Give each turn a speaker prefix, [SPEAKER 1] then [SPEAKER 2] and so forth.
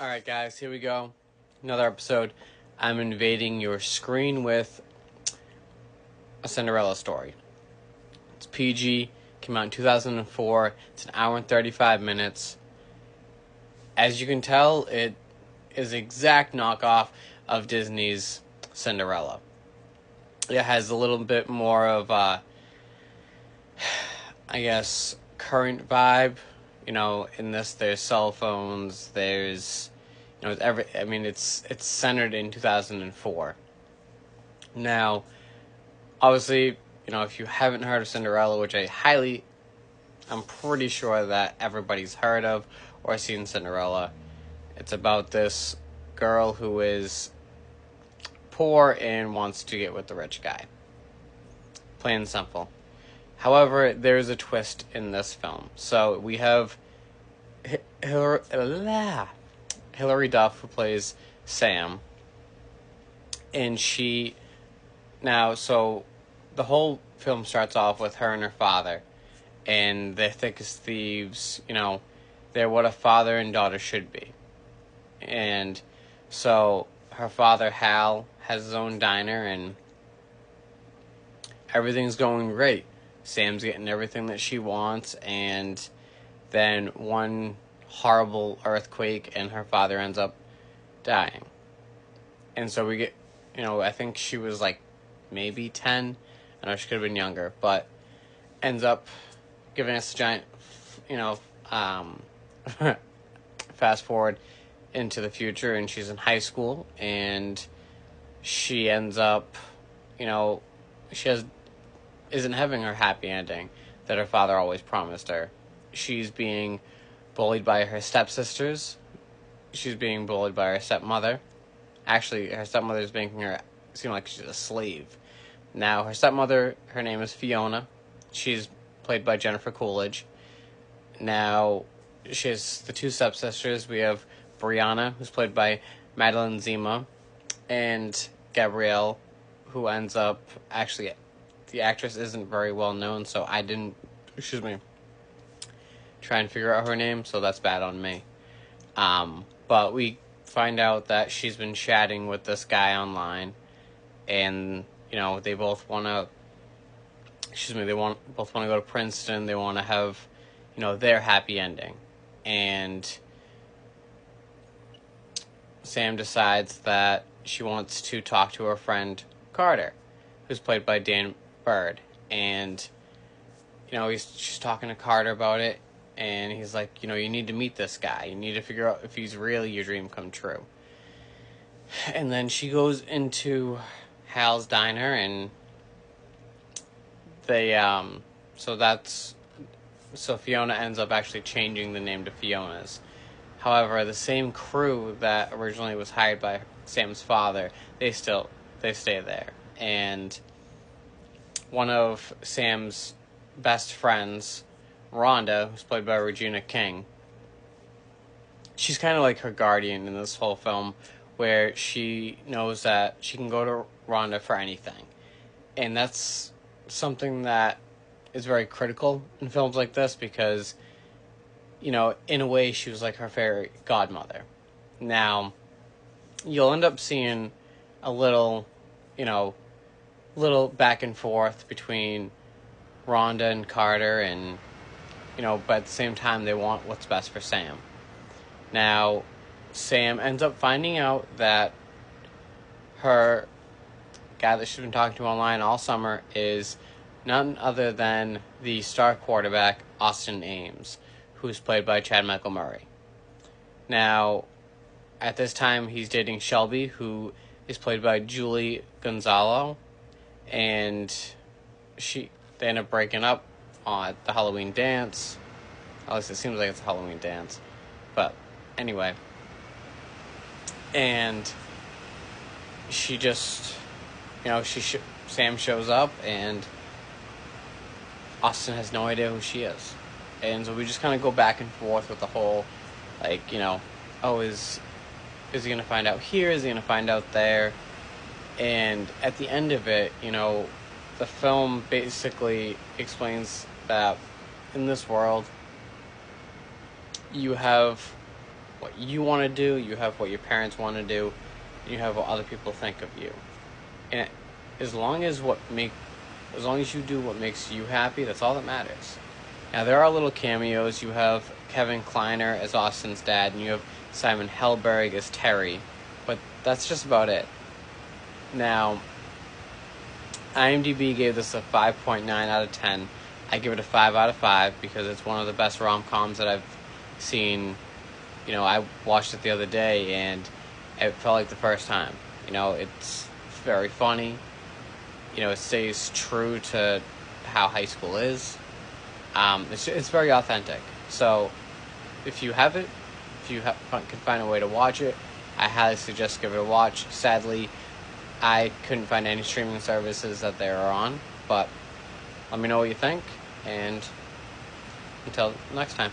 [SPEAKER 1] Alright, guys, here we go. Another episode. I'm invading your screen with a Cinderella story. It's PG, came out in 2004. It's an hour and 35 minutes. As you can tell, it is an exact knockoff of Disney's Cinderella. It has a little bit more of a, current vibe. In this, there's cell phones, there's, it's centered in 2004. Now, obviously, if you haven't heard of Cinderella, which I'm pretty sure that everybody's heard of or seen Cinderella, it's about this girl who is poor and wants to get with the rich guy. Plain and simple. However, there's a twist in this film. So we have Hilary Duff, who plays Sam. And so the whole film starts off with her and her father. And they're thick as thieves, they're what a father and daughter should be. And so her father, Hal, has his own diner and everything's going great. Sam's getting everything that she wants, and then one horrible earthquake and her father ends up dying. And so we get, I think she was like maybe 10. I know she could have been younger, but ends up giving us a giant, fast forward into the future, and she's in high school, and she ends up, isn't having her happy ending that her father always promised her. She's being bullied by her stepsisters. She's being bullied by her stepmother. Actually, her stepmother is making her seem like she's a slave. Now, her stepmother, her name is Fiona. She's played by Jennifer Coolidge. Now, she has the two stepsisters. We have Brianna, who's played by Madeline Zima, and Gabrielle, who ends up actually... The actress isn't very well known, so I didn't, try and figure out her name, so that's bad on me. But we find out that she's been chatting with this guy online, and, they both want to, both want to go to Princeton, they want to have, their happy ending. And Sam decides that she wants to talk to her friend Carter, who's played by Dan Bird, and she's talking to Carter about it, and he's like, you need to meet this guy, you need to figure out if he's really your dream come true. And then she goes into Hal's diner, and they so Fiona ends up actually changing the name to Fiona's. However, the same crew that originally was hired by Sam's father, they stay there. And one of Sam's best friends, Rhonda, who's played by Regina King, she's kind of like her guardian in this whole film, where she knows that she can go to Rhonda for anything. And that's something that is very critical in films like this, because, in a way, she was like her fairy godmother. Now, you'll end up seeing a little back and forth between Rhonda and Carter, and but at the same time they want what's best for Sam. Now, Sam ends up finding out that her guy that she's been talking to online all summer is none other than the star quarterback Austin Ames, who's played by Chad Michael Murray. Now, at this time he's dating Shelby, who is played by Julie Gonzalo, and they end up breaking up on the Halloween dance. At least it seems like it's a Halloween dance. But anyway. And she just, Sam shows up, and Austin has no idea who she is. And so we just kind of go back and forth with the whole, is he going to find out here? Is he going to find out there? And at the end of it, the film basically explains that in this world, you have what you want to do, you have what your parents want to do, and you have what other people think of you. And as long as as long as you do what makes you happy, that's all that matters. Now there are little cameos. You have Kevin Kleiner as Austin's dad, and you have Simon Helberg as Terry, but that's just about it. Now, IMDb gave this a 5.9 out of 10. I give it a 5 out of 5 because it's one of the best rom-coms that I've seen. You know, I watched it the other day and it felt like the first time. You know, it's very funny. You know, it stays true to how high school is. It's very authentic. So, if you have it, if you can find a way to watch it, I highly suggest give it a watch. Sadly, I couldn't find any streaming services that they are on, but let me know what you think, and until next time.